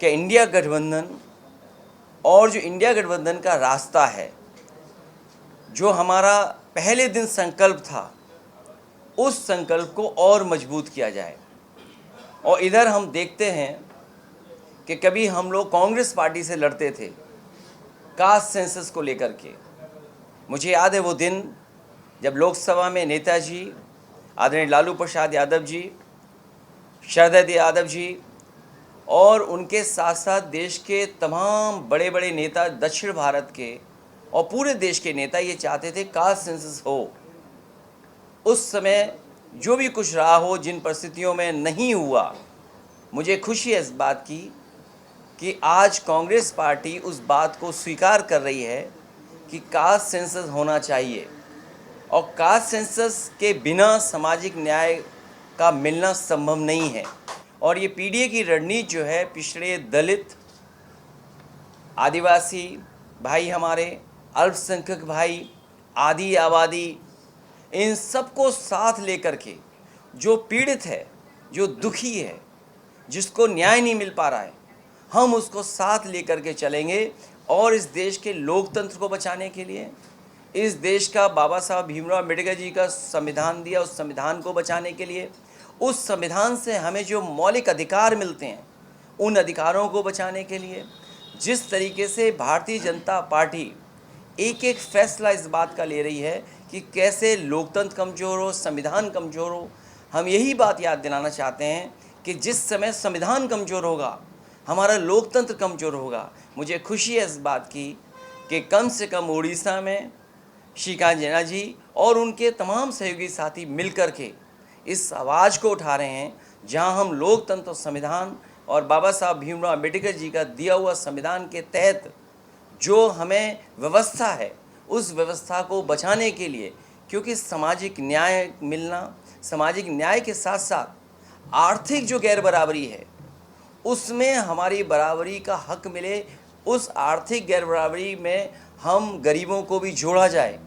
कि इंडिया गठबंधन और जो इंडिया गठबंधन का रास्ता है, जो हमारा पहले दिन संकल्प था, उस संकल्प को और मजबूत किया जाए। और इधर हम देखते हैं कि कभी हम लोग कांग्रेस पार्टी से लड़ते थे कास्ट सेंसस को लेकर के। मुझे याद है वो दिन जब लोकसभा में नेताजी आदरणीय लालू प्रसाद यादव जी, शरद यादव जी और उनके साथ साथ देश के तमाम बड़े बड़े नेता, दक्षिण भारत के और पूरे देश के नेता ये चाहते थे कास्ट सेंसस हो। उस समय जो भी कुछ रहा हो, जिन परिस्थितियों में नहीं हुआ, मुझे खुशी है इस बात की कि आज कांग्रेस पार्टी उस बात को स्वीकार कर रही है कि कास्ट सेंसस होना चाहिए और कास्ट सेंसस के बिना सामाजिक न्याय का मिलना संभव नहीं है। और ये पीडीए की रणनीति जो है, पिछड़े, दलित, आदिवासी भाई, हमारे अल्पसंख्यक भाई, आदि आबादी, इन सबको साथ लेकर के, जो पीड़ित है, जो दुखी है, जिसको न्याय नहीं मिल पा रहा है, हम उसको साथ लेकर के चलेंगे। और इस देश के लोकतंत्र को बचाने के लिए, इस देश का बाबा साहब भीमराव अम्बेडकर जी का संविधान दिया, उस संविधान को बचाने के लिए, उस संविधान से हमें जो मौलिक अधिकार मिलते हैं, उन अधिकारों को बचाने के लिए, जिस तरीके से भारतीय जनता पार्टी एक एक फैसला इस बात का ले रही है कि कैसे लोकतंत्र कमज़ोर हो, संविधान कमज़ोर हो, हम यही बात याद दिलाना चाहते हैं कि जिस समय संविधान कमज़ोर होगा, हमारा लोकतंत्र कमज़ोर होगा। मुझे खुशी है इस बात की कि कम से कम उड़ीसा में श्रीकांत जेना जी और उनके तमाम सहयोगी साथी मिलकर के इस आवाज़ को उठा रहे हैं, जहां हम लोकतंत्र, संविधान और बाबा साहब भीमराव अम्बेडकर जी का दिया हुआ संविधान के तहत जो हमें व्यवस्था है, उस व्यवस्था को बचाने के लिए, क्योंकि सामाजिक न्याय मिलना, सामाजिक न्याय के साथ साथ आर्थिक जो गैर बराबरी है, उसमें हमारी बराबरी का हक मिले, उस आर्थिक गैर बराबरी में हम गरीबों को भी जोड़ा जाए।